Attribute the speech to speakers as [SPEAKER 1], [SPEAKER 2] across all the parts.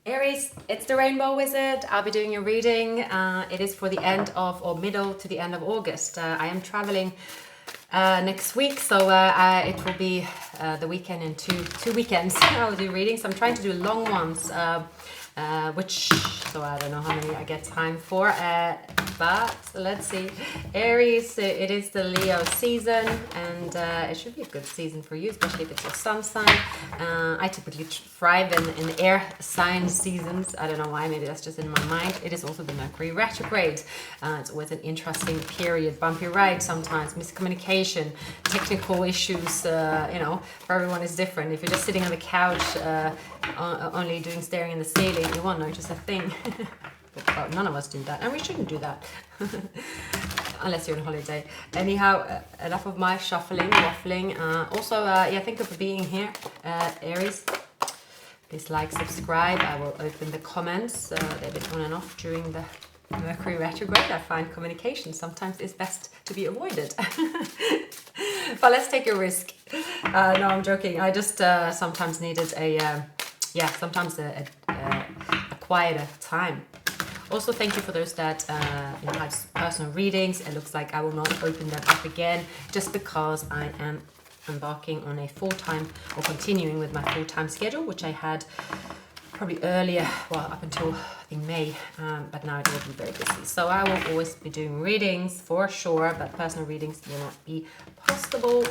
[SPEAKER 1] Aries, it's the Rainbow Wizard. I'll be doing your reading. It is for the end of, or middle to the end of August. I am traveling next week, so it will be the weekend in two weekends. I'll do readings. I'm trying to do long ones, so I don't know how many I get time for. But let's see. Aries, it is the Leo season, and it should be a good season for you, especially if it's your sun sign. I typically thrive in air sign seasons. I don't know why, maybe that's just in my mind. It is also the Mercury retrograde. It's always an interesting period. Bumpy ride sometimes, miscommunication, technical issues, for everyone is different. If you're just sitting on the couch, only staring in the ceiling, you won't notice a thing. Well, none of us do that, and we shouldn't do that unless you're on holiday. Anyhow, enough of my shuffling, waffling. Thank you for being here, Aries. Please like, subscribe. I will open the comments. They're a bit on and off during the Mercury retrograde. I find communication sometimes is best to be avoided. But let's take a risk. No, I'm joking. I just sometimes needed a quieter time. Also, thank you for those that had personal readings. It looks like I will not open them up again just because I am embarking on a full-time, or continuing with my full-time schedule, which I had probably earlier, up until I think May, but now it will be very busy. So I will always be doing readings for sure, but personal readings will not be possible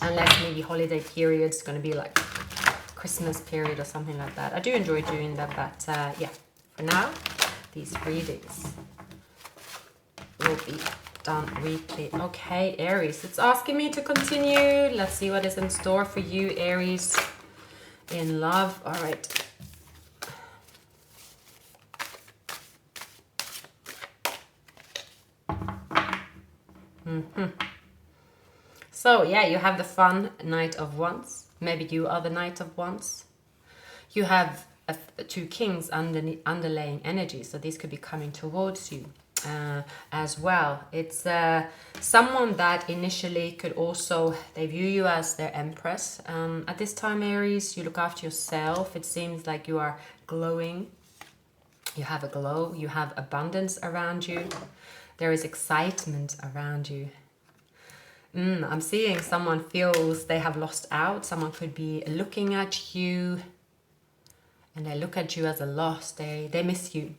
[SPEAKER 1] unless maybe holiday periods, going to be like Christmas period or something like that. I do enjoy doing that, but for now, these readings will be done weekly. Okay, Aries, it's asking me to continue. Let's see what is in store for you, Aries, in love. All right. So, you have the fun Knight of Wands. Maybe you are the Knight of Wands. You have two kings underlaying energy, so these could be coming towards you as well. It's someone that initially could also, they view you as their empress. At this time, Aries, you look after yourself. It seems like you are glowing. You have a glow. You have abundance around you. There is excitement around you. I'm seeing someone feels they have lost out. Someone could be looking at you, and they look at you as a loss. They miss you.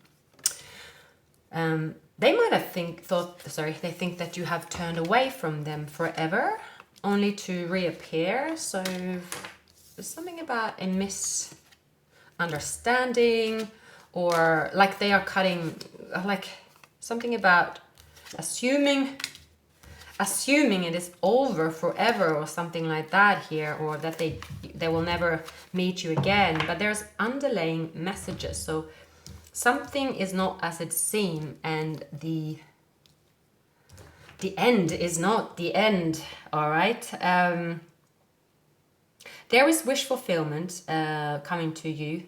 [SPEAKER 1] They might have they think that you have turned away from them forever, only to reappear. So there's something about a misunderstanding, or like they are cutting, like something about assuming it is over forever or something like that here, or that they will never meet you again. But there's underlying messages, so something is not as it seems, and the end is not the end. All right. There is wish fulfillment coming to you,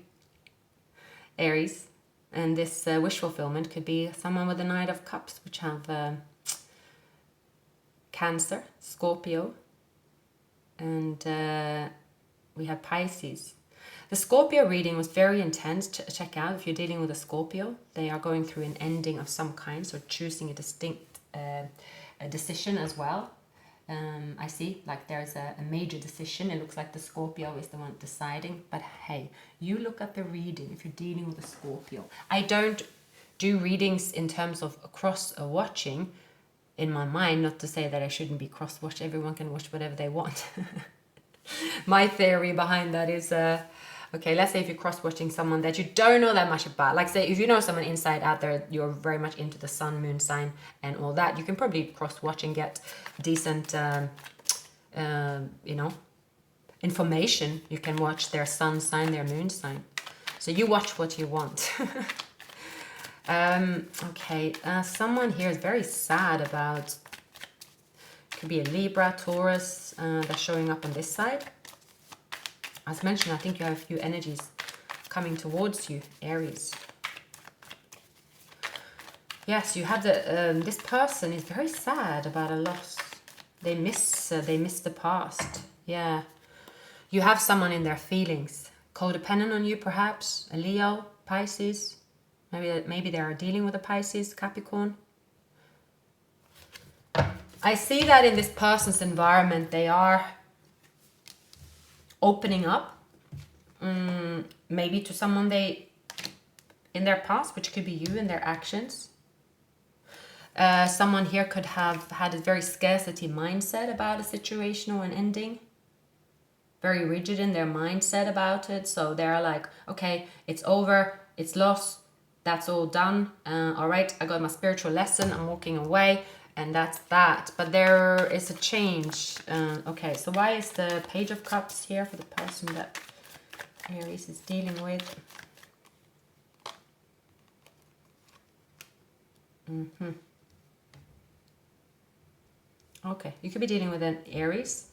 [SPEAKER 1] Aries, and this wish fulfillment could be someone with the Knight of Cups, which have Cancer, Scorpio, and we have Pisces. The Scorpio reading was very intense. Check out if you're dealing with a Scorpio. They are going through an ending of some kind, so choosing a distinct decision as well. I see, like there's a major decision. It looks like the Scorpio is the one deciding. But hey, you look at the reading if you're dealing with a Scorpio. I don't do readings in terms of cross-watching. In my mind, not to say that I shouldn't be cross-watched. Everyone can watch whatever they want. My theory behind that is, okay, let's say if you're cross-watching someone that you don't know that much about, like say if you know someone inside out there, you're very much into the sun, moon sign and all that, you can probably cross-watch and get decent, information. You can watch their sun sign, their moon sign. So you watch what you want. Someone here is very sad about, could be a Libra, Taurus, that's showing up on this side. As mentioned, I think you have a few energies coming towards you, Aries. Yes, you have this person is very sad about a loss. They miss the past. Yeah, you have someone in their feelings codependent on you, perhaps. A Leo, Pisces. Maybe they are dealing with a Pisces, Capricorn. I see that in this person's environment, they are opening up. Maybe to someone in their past, which could be you in their actions. Someone here could have had a very scarcity mindset about a situation or an ending. Very rigid in their mindset about it. So they're like, okay, it's over, it's lost, that's all done. All right, I got my spiritual lesson, I'm walking away, and that's that. But there is a change. Okay, so why is the Page of Cups here for the person that Aries is dealing with? Okay, you could be dealing with an Aries,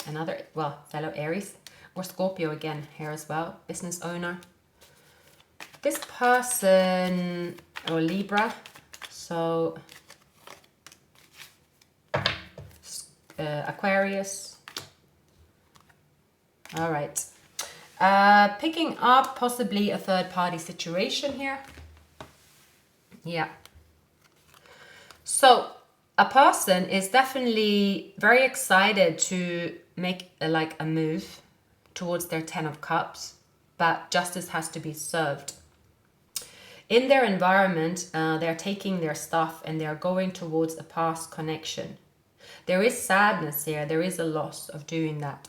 [SPEAKER 1] another, well, fellow Aries, or Scorpio again here as well, business owner. This person, or Libra, so Aquarius. All right. Picking up possibly a third party situation here. Yeah. So a person is definitely very excited to make a move towards their 10 of Cups, but justice has to be served. In their environment, they're taking their stuff and they're going towards a past connection. There is sadness here. There is a loss of doing that.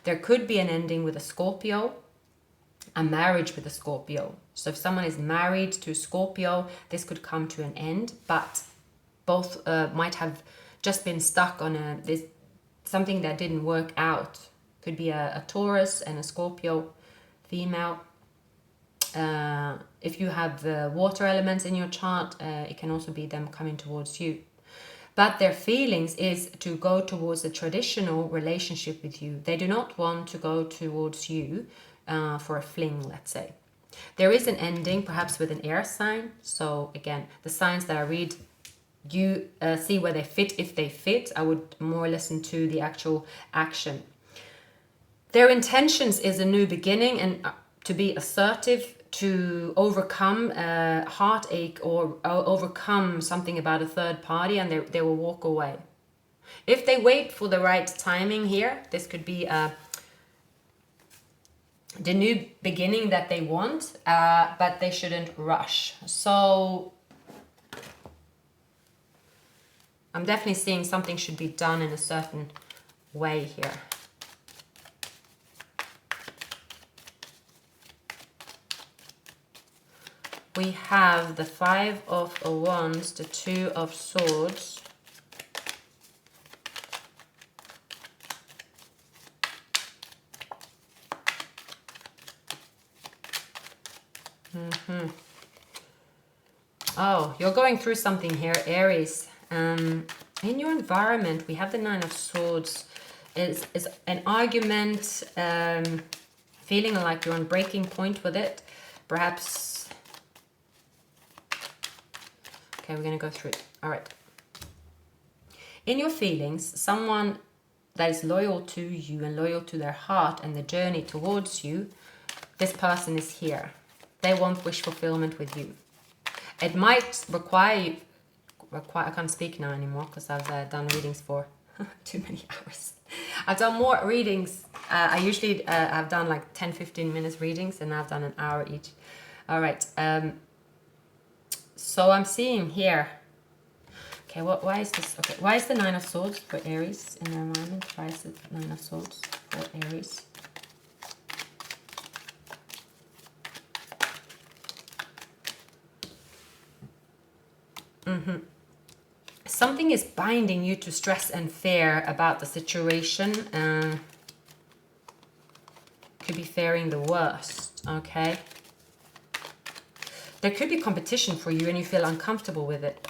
[SPEAKER 1] There could be an ending with a Scorpio, a marriage with a Scorpio. So if someone is married to a Scorpio, this could come to an end, but both might have just been stuck on something that didn't work out. Could be a Taurus and a Scorpio female. If you have the water elements in your chart, it can also be them coming towards you. But their feelings is to go towards a traditional relationship with you. They do not want to go towards you for a fling, let's say. There is an ending, perhaps with an air sign. So again, the signs that I read, you see where they fit. If they fit, I would more listen to the actual action. Their intentions is a new beginning and to be assertive, to overcome heartache or overcome something about a third party, and they will walk away. If they wait for the right timing here, this could be the new beginning that they want, but they shouldn't rush. So I'm definitely seeing something should be done in a certain way here. We have the 5 of Wands, the 2 of Swords. Oh, you're going through something here, Aries. In your environment, we have the 9 of Swords. Is an argument, feeling like you're on breaking point with it. Perhaps... Okay, we're going to go through it. All right. In your feelings, someone that is loyal to you and loyal to their heart and the journey towards you, this person is here. They want wish fulfillment with you. It might require I can't speak now anymore because I've done readings for too many hours. I've done more readings. I usually I've done like 10-15 minutes readings, and I've done an hour each. All right. So I'm seeing here. Okay, why is this? Okay, why is the 9 of Swords for Aries in their environment? Why is the 9 of Swords for Aries? Something is binding you to stress and fear about the situation. Could be fearing the worst, okay? There could be competition for you and you feel uncomfortable with it.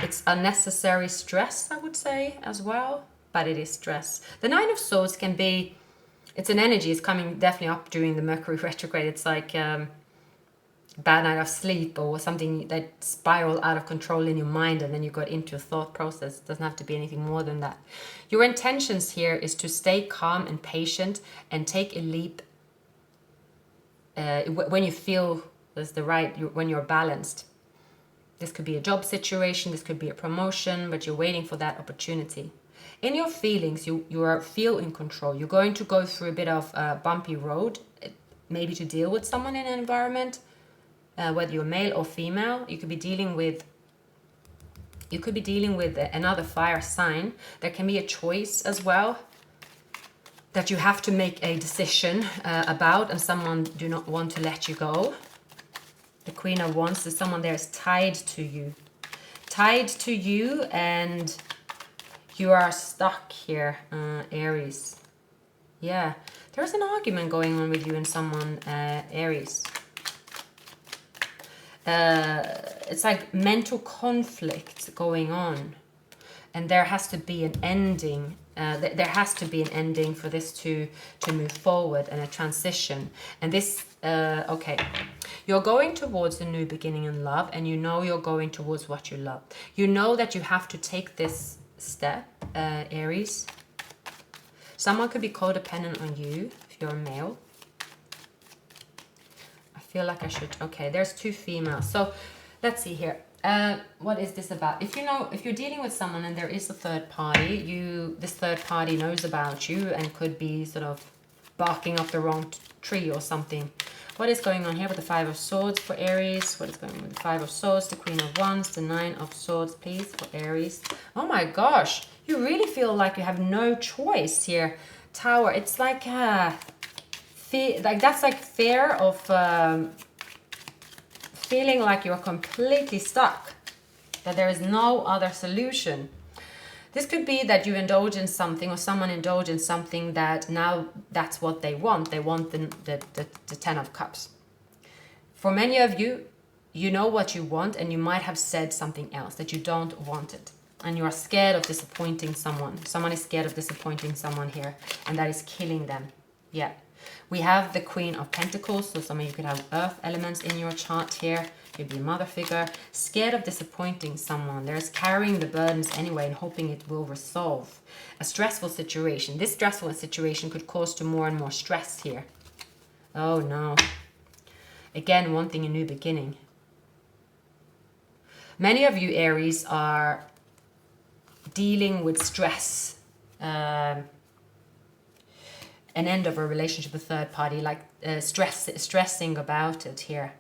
[SPEAKER 1] It's unnecessary stress, I would say, as well. But it is stress. The 9 of Swords can be... It's an energy. It's coming definitely up during the Mercury retrograde. It's like... bad night of sleep or something that spiraled out of control in your mind, and then you got into a thought process. It doesn't have to be anything more than that. Your intentions here is to stay calm and patient and take a leap when you feel there's the right, when you're balanced. This could be a job situation, this could be a promotion, but you're waiting for that opportunity. In your feelings, you feel in control. You're going to go through a bit of a bumpy road, maybe to deal with someone in an environment, whether you're male or female. You could be dealing with another fire sign. There can be a choice as well that you have to make a decision about, and someone do not want to let you go. The Queen of Wands is someone there is tied to you, and you are stuck here, Aries. Yeah, there's an argument going on with you and someone, Aries. It's like mental conflict going on, and there has to be an ending. There has to be an ending for this to move forward, and a transition. And this, okay, you're going towards a new beginning in love, and you know you're going towards what you love. You know that you have to take this step, Aries. Someone could be codependent on you if you're a male. I feel like I should, okay, there's two females. So let's see here. What is this about? If you're dealing with someone and there is a third party, this third party knows about you and could be sort of barking up the wrong tree or something. What is going on here with the Five of Swords for Aries? What is going on with the Five of Swords, the Queen of Wands, the Nine of Swords, please, for Aries? Oh my gosh, you really feel like you have no choice here. Tower, it's like, that's like fear of feeling like you're completely stuck, that there is no other solution. This could be that you indulge in something, or someone indulge in something that now that's what they want. They want the Ten of Cups. For many of you, you know what you want, and you might have said something else that you don't want it. And you are scared of disappointing someone. Someone is scared of disappointing someone here, and that is killing them. Yeah. We have the Queen of Pentacles, so some of you could have earth elements in your chart here. Could be a mother figure, scared of disappointing someone. There's carrying the burdens anyway and hoping it will resolve. A stressful situation. This stressful situation could cause to more and more stress here. Oh no. Again, wanting a new beginning. Many of you, Aries, are dealing with stress. An end of a relationship with a third party, like stressing about it here.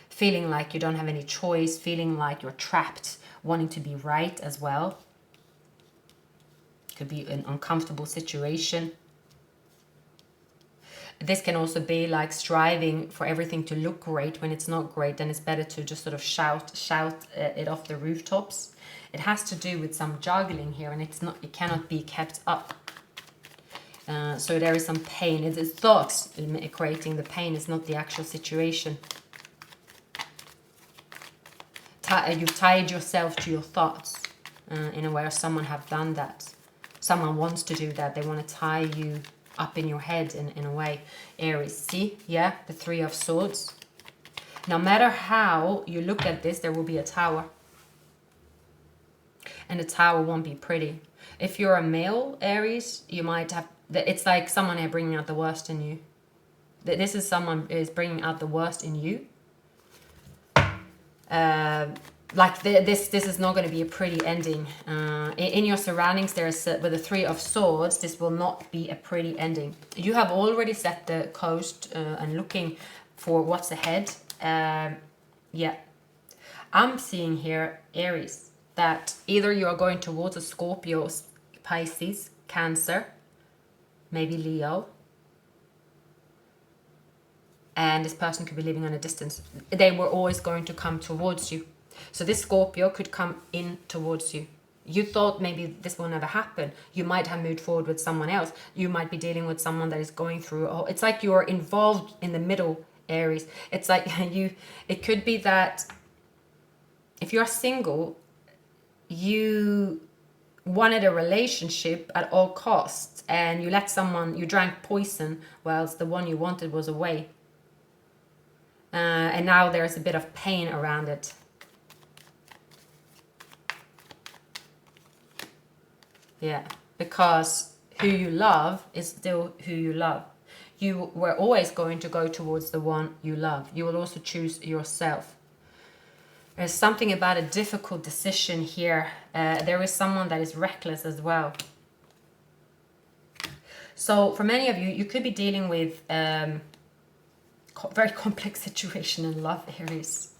[SPEAKER 1] Feeling like you don't have any choice, feeling like you're trapped, wanting to be right as well. Could be an uncomfortable situation. This can also be like striving for everything to look great when it's not great. Then it's better to just sort of shout it off the rooftops. It has to do with some juggling here, and it cannot be kept up. So there is some pain. It's thoughts creating the pain. It's not the actual situation. You've tied yourself to your thoughts in a way, or someone have done that. Someone wants to do that. They want to tie you up in your head in a way. Aries, see? Yeah, the Three of Swords. No matter how you look at this, there will be a tower. And the tower won't be pretty. If you're a male, Aries, you might have... It's like someone here bringing out the worst in you. This is someone is bringing out the worst in you. Like this is not going to be a pretty ending. In your surroundings, there's with the Three of Swords, this will not be a pretty ending. You have already set the coast and looking for what's ahead. Yeah. I'm seeing here, Aries, that either you are going towards a Scorpio, Pisces, Cancer, maybe Leo, and this person could be living on a distance. They were always going to come towards you. So this Scorpio could come in towards you. You thought maybe this will never happen. You might have moved forward with someone else. You might be dealing with someone that is going through. Oh, it's like you're involved in the middle, Aries. It's like it could be that if you're single, you wanted a relationship at all costs, and you drank poison whilst the one you wanted was away. And now there's a bit of pain around it. Yeah, because who you love is still who you love. You were always going to go towards the one you love. You will also choose yourself. There's something about a difficult decision here. There is someone that is reckless as well. So for many of you, you could be dealing with very complex situation in love, Aries.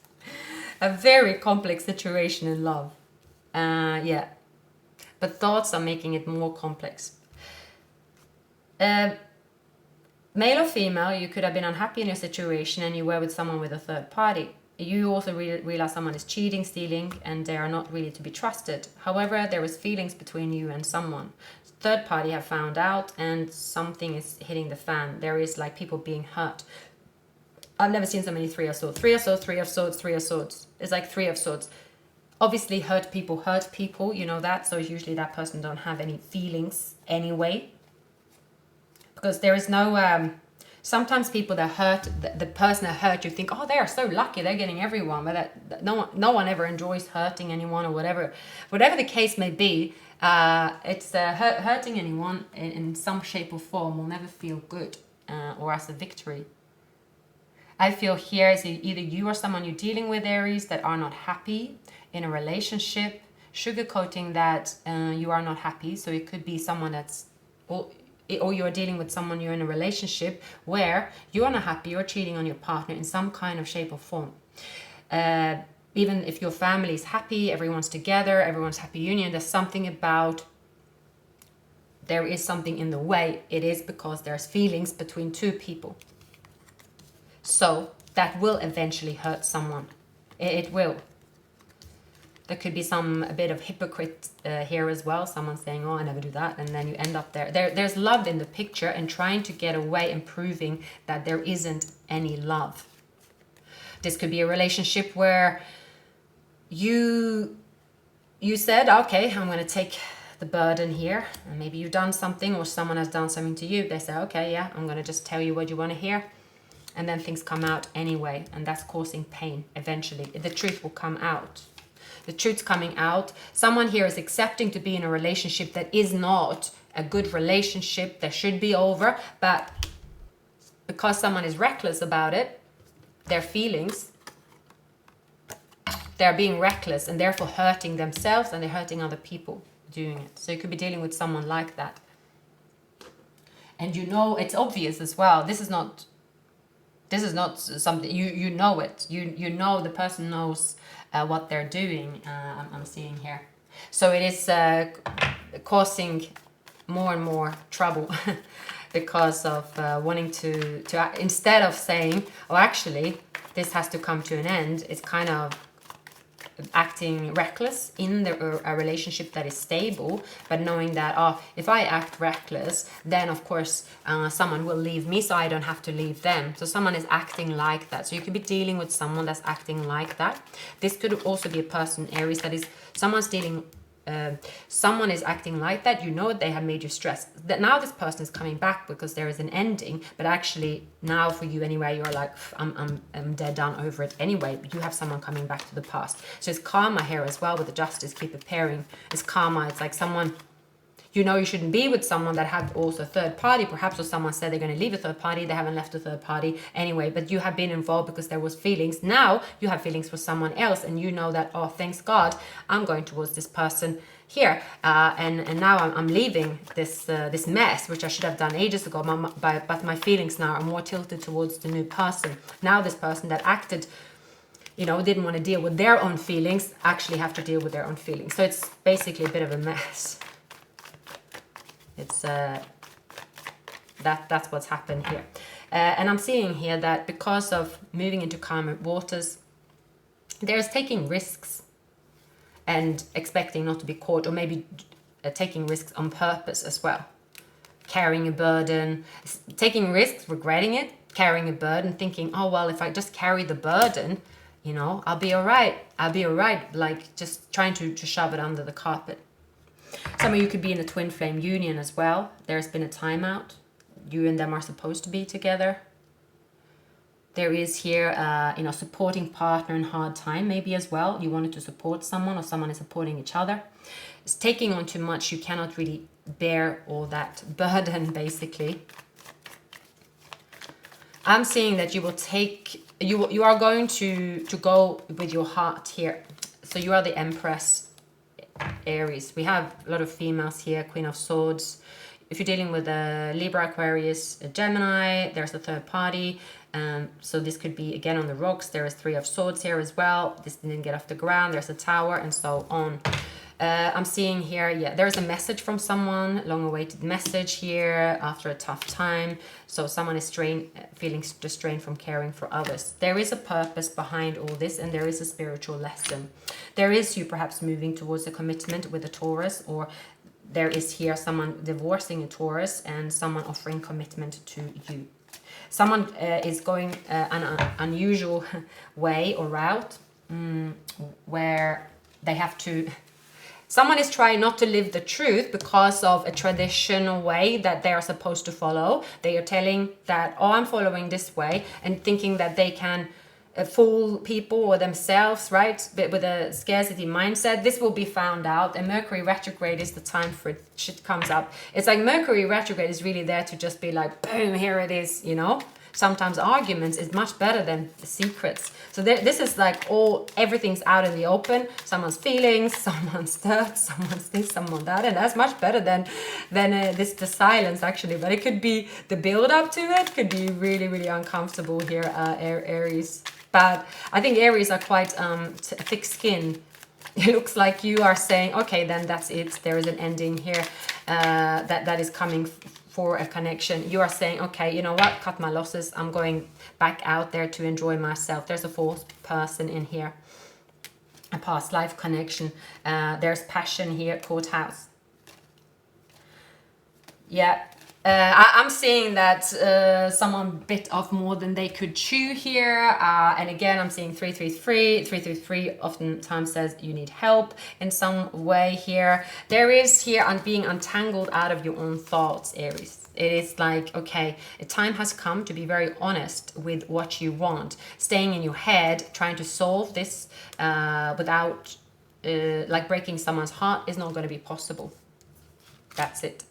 [SPEAKER 1] A very complex situation in love. Yeah. But thoughts are making it more complex. Male or female, you could have been unhappy in your situation and you were with someone with a third party. You also realize someone is cheating, stealing, and they are not really to be trusted. However, there is feelings between you and someone. Third party have found out and something is hitting the fan. There is like people being hurt. I've never seen so many three of swords. Three of swords, three of swords, three of swords. It's like three of swords. Obviously hurt people, you know that. So usually that person don't have any feelings anyway. Because there is no, sometimes people that hurt, the person that hurt you think, oh, they are so lucky, they're getting everyone. But that no one ever enjoys hurting anyone or whatever. Whatever the case may be, it's hurting anyone in some shape or form will never feel good or as a victory. I feel here is either you or someone you're dealing with, Aries, that are not happy in a relationship, sugarcoating that you are not happy. So it could be someone that's, or you're dealing with someone you're in a relationship where you're not happy, you're cheating on your partner in some kind of shape or form. Even if your family is happy, everyone's together, everyone's happy union, there's something about, there is something in the way. It is because there's feelings between two people. So that will eventually hurt someone. It will. There could be a bit of hypocrite here as well. Someone saying, oh, I never do that. And then you end up there. There's love in the picture and trying to get away and proving that there isn't any love. This could be a relationship where you said, okay, I'm going to take the burden here. And maybe you've done something or someone has done something to you. They say, okay, yeah, I'm going to just tell you what you want to hear. And then things come out anyway. And that's causing pain eventually. The truth will come out. The truth's coming out. Someone here is accepting to be in a relationship that is not a good relationship, that should be over. But because someone is reckless about it, their feelings, they're being reckless and therefore hurting themselves and they're hurting other people doing it. So you could be dealing with someone like that. And you know, it's obvious as well. This is not something, you know it. You know the person knows what they're doing, I'm seeing here. So it is causing more and more trouble because of wanting to instead of saying, oh, actually, this has to come to an end, it's kind of acting reckless in a relationship that is stable, but knowing that, oh, if I act reckless, then of course someone will leave me, so I don't have to leave them. So someone is acting like that. So you could be dealing with someone that's acting like that. This could also be a person, Aries, that is someone is acting like that. You know they have made you stressed. That now this person is coming back because there is an ending, but actually now for you anyway, you're like, I'm dead done over it anyway. But you have someone coming back to the past. So it's karma here as well with the justice. Keep appearing. It's karma. It's like someone, you know, you shouldn't be with someone that had also a third party, perhaps, or someone said they're going to leave a third party. They haven't left a third party anyway, but you have been involved because there was feelings. Now you have feelings for someone else and you know that, oh, thanks God, I'm going towards this person here. And now I'm leaving this mess, which I should have done ages ago, but my feelings now are more tilted towards the new person. Now this person that acted, you know, didn't want to deal with their own feelings, actually have to deal with their own feelings. So it's basically a bit of a mess. It's that's what's happened here. And I'm seeing here that because of moving into calmer waters, there's taking risks and expecting not to be caught, or maybe taking risks on purpose as well. Carrying a burden, taking risks, regretting it, carrying a burden, thinking, oh, well, if I just carry the burden, you know, I'll be all right. Like just trying to shove it under the carpet. Some of you could be in a twin flame union as well. There's been a timeout. You and them are supposed to be together. There is here, you know, supporting partner in hard time maybe as well. You wanted to support someone, or someone is supporting each other. It's taking on too much. You cannot really bear all that burden, basically. I'm seeing that you will take, you are going to go with your heart here. So you are the Empress, Aries. We have a lot of females here, Queen of Swords. If you're dealing with a Libra, Aquarius, a Gemini, there's a third party. So this could be again on the rocks. There is Three of Swords here as well. This didn't get off the ground. There's a Tower and so on. I'm seeing here, yeah, there's a message from someone, long-awaited message here after a tough time. So someone is feeling strained from caring for others. There is a purpose behind all this, and there is a spiritual lesson. There is you perhaps moving towards a commitment with a Taurus, or there is here someone divorcing a Taurus and someone offering commitment to you. Someone is going an unusual way or route where they have to... Someone is trying not to live the truth because of a traditional way that they are supposed to follow. They are telling that, oh, I'm following this way, and thinking that they can fool people or themselves, right? But with a scarcity mindset, this will be found out. And Mercury retrograde is the time for it. Shit comes up. It's like Mercury retrograde is really there to just be like, boom, here it is, you know? Sometimes arguments is much better than secrets. So this is like everything's out in the open. Someone's feelings, someone's dirt, someone's this, someone that, and that's much better than the silence actually. But it could be the build up to it could be really, really uncomfortable here, Aries. But I think Aries are quite thick-skinned. It looks like you are saying, okay, then that's it. There is an ending here that is coming for a connection. You are saying, okay, you know what, cut my losses. I'm going back out there to enjoy myself. There's a fourth person in here, a past life connection. There's passion here, courthouse. Yeah. I'm seeing that someone bit off more than they could chew here. And again, I'm seeing 333. 333 oftentimes says you need help in some way here. There is here on being untangled out of your own thoughts, Aries. It is like, okay, a time has come to be very honest with what you want. Staying in your head, trying to solve this without like breaking someone's heart is not going to be possible. That's it.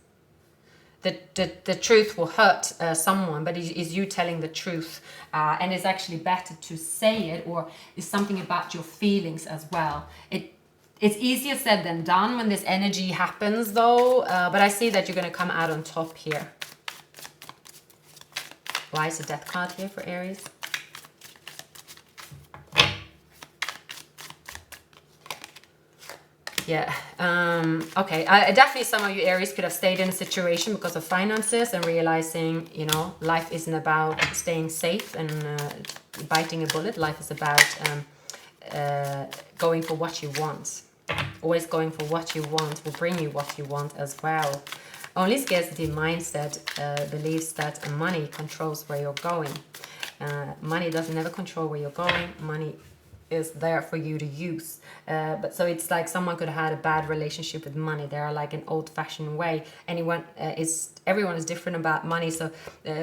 [SPEAKER 1] The truth will hurt someone, but is you telling the truth, and it's actually better to say it, or is something about your feelings as well. It's easier said than done when this energy happens though, but I see that you're going to come out on top here. Why is the Death card here for Aries? Yeah, okay, definitely some of you Aries could have stayed in a situation because of finances and realizing, you know, life isn't about staying safe and biting a bullet. Life is about going for what you want. Always going for what you want will bring you what you want as well. Only scarcity mindset believes that money controls where you're going. Money doesn't never control where you're going. Money is there for you to use, but so it's like someone could have had a bad relationship with money. They are like an old-fashioned way. Everyone is different about money. So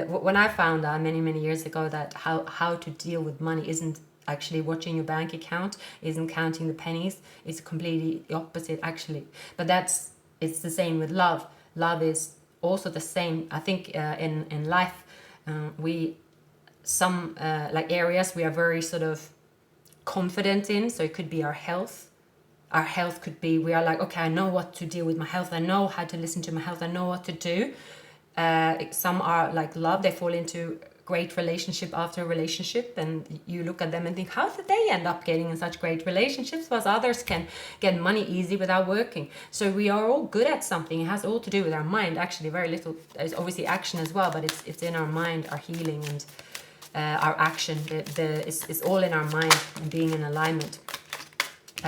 [SPEAKER 1] when I found out many years ago that how to deal with money isn't actually watching your bank account, isn't counting the pennies, it's completely the opposite actually. But it's the same with love. Love is also the same. I think in life like areas we are very sort of confident in. So it could be our health. Our health could be, we are like, okay, I know what to deal with my health. I know how to listen to my health. I know what to do. Some are like love. They fall into great relationship after relationship. And you look at them and think, how did they end up getting in such great relationships? Whilst others can get money easy without working. So we are all good at something. It has all to do with our mind. Actually, very little. There's obviously action as well, but it's in our mind, our healing and our action. It's all in our mind and being in alignment.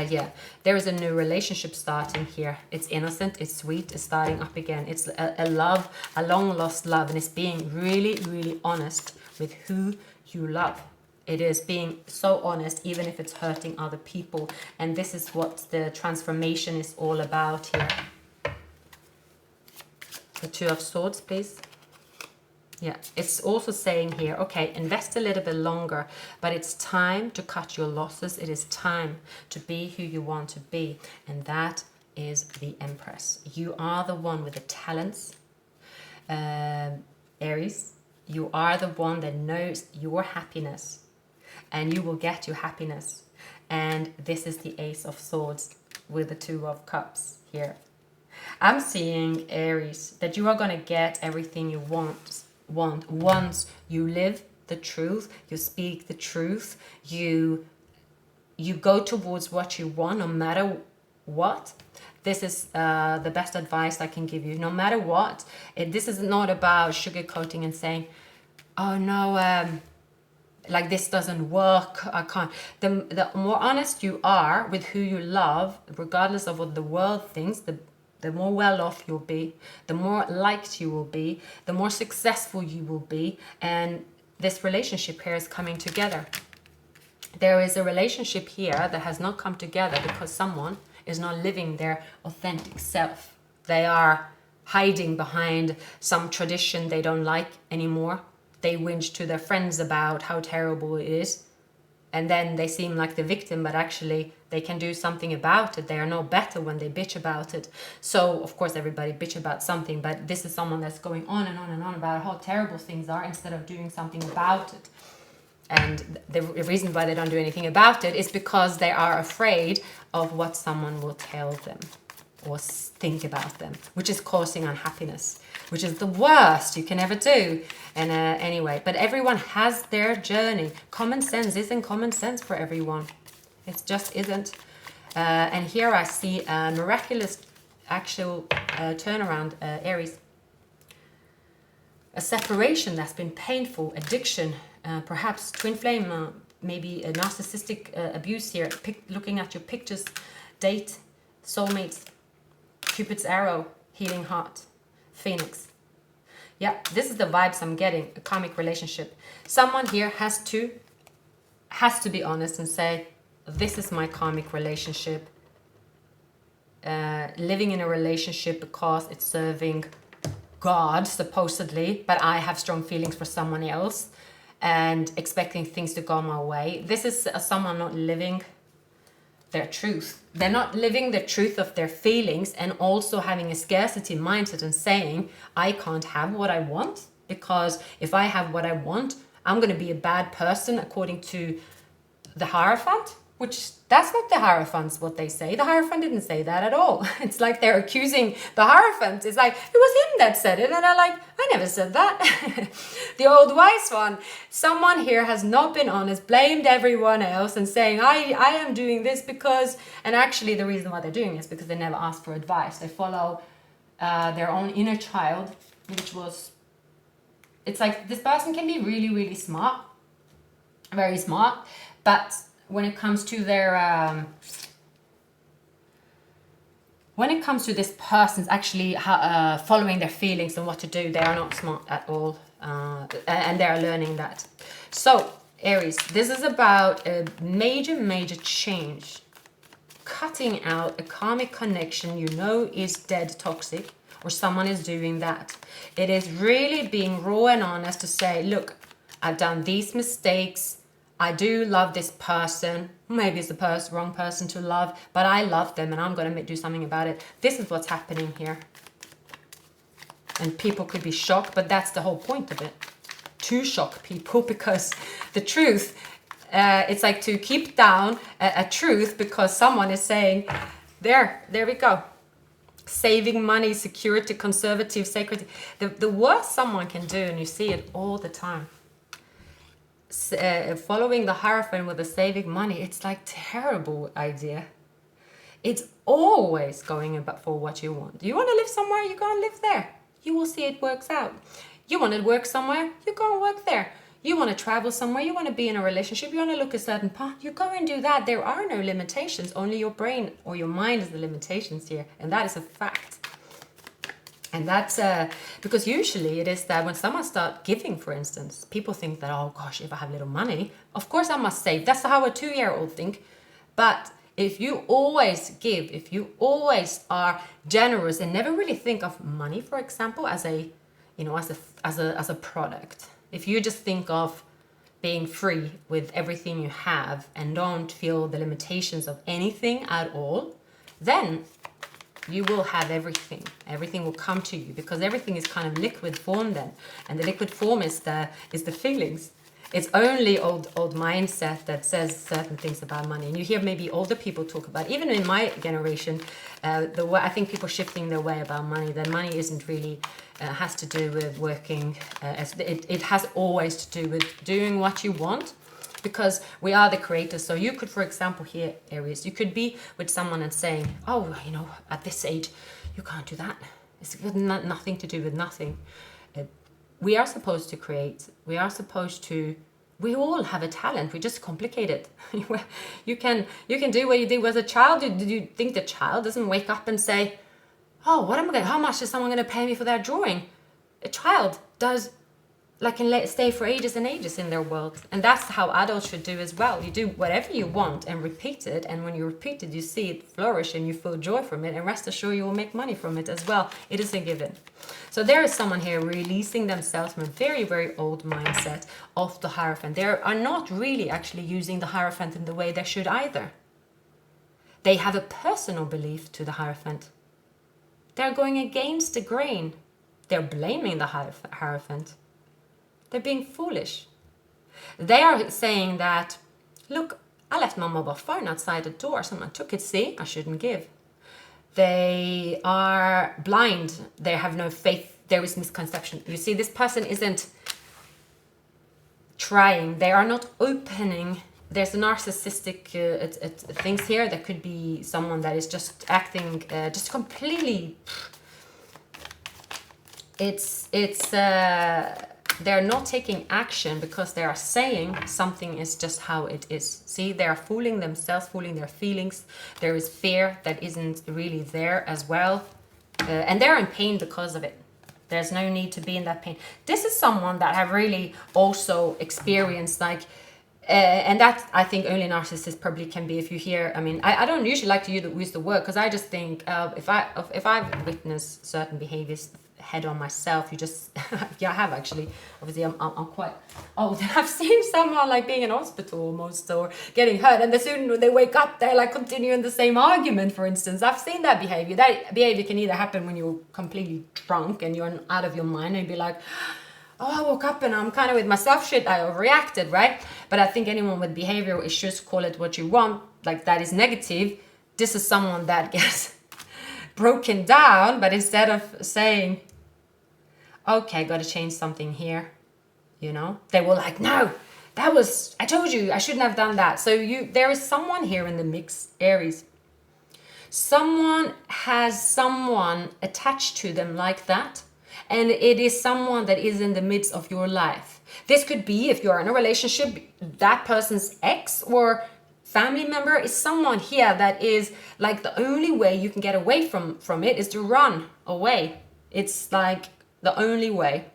[SPEAKER 1] Yeah, there is a new relationship starting here. It's innocent, it's sweet, it's starting up again. It's a love, a long lost love, and it's being really honest with who you love. It is being so honest, even if it's hurting other people. And this is what the transformation is all about here. The Two of Swords, please. Yeah, it's also saying here, okay, invest a little bit longer, but it's time to cut your losses. It is time to be who you want to be. And that is the Empress. You are the one with the talents, Aries. You are the one that knows your happiness, and you will get your happiness. And this is the Ace of Swords with the Two of Cups here. I'm seeing, Aries, that you are going to get everything you want once you live the truth, you speak the truth, you go towards what you want no matter what. This is the best advice I can give you. No matter what, this is not about sugarcoating and saying, oh no, like this doesn't work, I can't. The more honest you are with who you love, regardless of what the world thinks, the more well off you'll be, the more liked you will be, the more successful you will be. And this relationship here is coming together. There is a relationship here that has not come together because someone is not living their authentic self. They are hiding behind some tradition they don't like anymore. They whinge to their friends about how terrible it is. And then they seem like the victim, but actually they can do something about it. They are no better when they bitch about it. So, of course, everybody bitch about something, but this is someone that's going on and on and on about how terrible things are instead of doing something about it. And the reason why they don't do anything about it is because they are afraid of what someone will tell them or think about them, which is causing unhappiness, which is the worst you can ever do. And anyway, but everyone has their journey. Common sense isn't common sense for everyone. It just isn't. And here I see a miraculous actual turnaround, Aries. A separation that's been painful, addiction, perhaps twin flame, maybe a narcissistic abuse here. Looking at your pictures, date, soulmates, Cupid's arrow, healing heart, Phoenix. Yeah, this is the vibes I'm getting, a karmic relationship. Someone here has to be honest and say, this is my karmic relationship. Living in a relationship because it's serving God, supposedly, but I have strong feelings for someone else and expecting things to go my way. This is someone not living their truth. They're not living the truth of their feelings and also having a scarcity mindset and saying, I can't have what I want because if I have what I want, I'm going to be a bad person according to the Hierophant, which that's not the Hierophant's what they say. The Hierophant didn't say that at all. It's like they're accusing the Hierophant. It's like, it was him that said it. And they're like, I never said that. The old wise one. Someone here has not been honest, blamed everyone else and saying, I am doing this because, and actually the reason why they're doing this is because they never asked for advice. They follow their own inner child, which was, it's like this person can be really, really smart, very smart, but when it comes to their when it comes to this person's actually following their feelings and what to do, they are not smart at all, and they are learning that. So Aries, this is about a major change, cutting out a karmic connection you know is dead, toxic, or someone is doing that. It is really being raw and honest to say, look, I've done these mistakes. I do love this person. Maybe it's the wrong person to love, but I love them and I'm going to do something about it. This is what's happening here. And people could be shocked, but that's the whole point of it. To shock people, because the truth, it's like to keep down a truth because someone is saying, there we go. Saving money, security, conservative, sacred. The worst someone can do, and you see it all the time. Following the Hierophant with the saving money, it's like terrible idea. It's always going about for what you want. You want to live somewhere, you go and live there. You will see it works out. You want to work somewhere, you go and work there. You want to travel somewhere, you want to be in a relationship, you want to look a certain path, you go and do that. There are no limitations, only your brain or your mind is the limitations here, and that is a fact. And that's because usually it is that when someone starts giving, for instance, people think that, oh gosh, if I have little money, of course I must save. That's how a 2-year-old think. But if you always give, if you always are generous and never really think of money, for example, as a, you know, as a product. If you just think of being free with everything you have and don't feel the limitations of anything at all, then you will have everything. Everything will come to you, because everything is kind of liquid form then. And the liquid form is the feelings. It's only old mindset that says certain things about money. And you hear maybe older people talk about, even in my generation, the way I think people shifting their way about money, that money isn't really has to do with working. It has always to do with doing what you want, because we are the creators. So you could, for example, here, Aries, you could be with someone and saying, oh, you know, at this age, you can't do that. It's got nothing to do with nothing. We are supposed to create. We are supposed to. We all have a talent. We just complicate it. You can do what you do as a child. Do you think the child doesn't wake up and say, "Oh, what am I going? How much is someone going to pay me for that drawing?" A child does, like, can stay for ages and ages in their world, and that's how adults should do as well. You do whatever you want and repeat it, and when you repeat it, you see it flourish and you feel joy from it, and rest assured you will make money from it as well. It is a given. So there is someone here releasing themselves from a very, very old mindset of the Hierophant. They are not really actually using the Hierophant in the way they should either. They have a personal belief to the Hierophant. They're going against the grain. They're blaming the Hierophant. They're being foolish. They are saying that, look, I left my mobile phone outside the door. Someone took it. See, I shouldn't give. They are blind. They have no faith. There is misconception. You see, this person isn't trying. They are not opening. There's a narcissistic things here. There could be someone that is just acting just completely. They're not taking action because they are saying something is just how it is. See, they are fooling themselves, fooling their feelings. There is fear that isn't really there as well. And they're in pain because of it. There's no need to be in that pain. This is someone that have really also experienced, like, and that I think only narcissists probably can be. If you hear, I mean, I don't usually like to use the word, because I just think if I've witnessed certain behaviors head on myself, you just yeah, I have actually. Obviously, I'm quite old, and I've seen someone like being in hospital almost, or getting hurt, and as soon as they wake up, they're like continuing the same argument. For instance, I've seen that behavior. That behavior can either happen when you're completely drunk and you're out of your mind, and be like, oh, I woke up and I'm kind of with myself, shit, I overreacted, right? But I think anyone with behavioral issues, call it what you want, like that is negative. This is someone that gets broken down, but instead of saying, okay, got to change something here, you know, they were like, no, I told you, I shouldn't have done that. So there is someone here in the mix, Aries. Someone has someone attached to them like that. And it is someone that is in the midst of your life. This could be, if you're in a relationship, that person's ex or family member is someone here that is like, the only way you can get away from it is to run away. It's like the only way.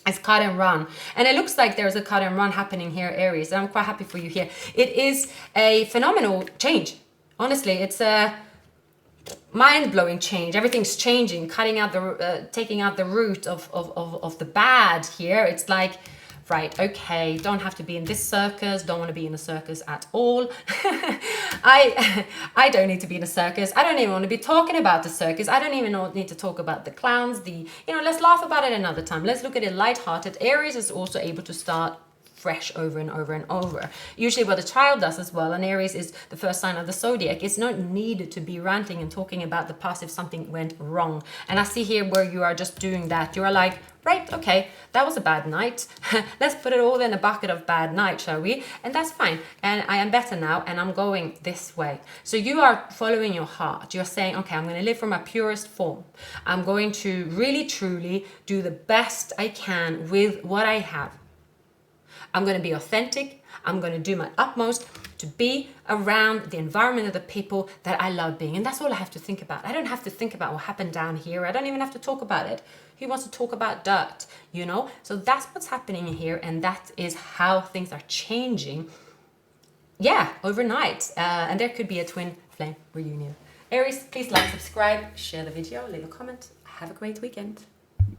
[SPEAKER 1] It's cut and run. And it looks like there's a cut and run happening here, Aries. And I'm quite happy for you here. It is a phenomenal change. Honestly, it's a mind-blowing change. Everything's changing, cutting out taking out the root of the bad here. It's like, right, okay, don't have to be in this circus, don't want to be in a circus at all. I don't need to be in a circus. I don't even want to be talking about the circus. I don't even need to talk about the clowns. Let's laugh about it another time. Let's look at it lighthearted. Aries is also able to start fresh over and over and over. Usually what a child does as well, and Aries is the first sign of the zodiac. It's not needed to be ranting and talking about the past if something went wrong. And I see here where you are just doing that. You are like, right, okay, that was a bad night. Let's put it all in a bucket of bad night, shall we? And that's fine. And I am better now, and I'm going this way. So you are following your heart. You're saying, okay, I'm going to live from my purest form. I'm going to really, truly do the best I can with what I have. I'm going to be authentic. I'm going to do my utmost to be around the environment of the people that I love being. And that's all I have to think about. I don't have to think about what happened down here. I don't even have to talk about it. Who wants to talk about dirt, you know? So that's what's happening here. And that is how things are changing. Yeah, overnight. And there could be a twin flame reunion. Aries, please like, subscribe, share the video, leave a comment. Have a great weekend.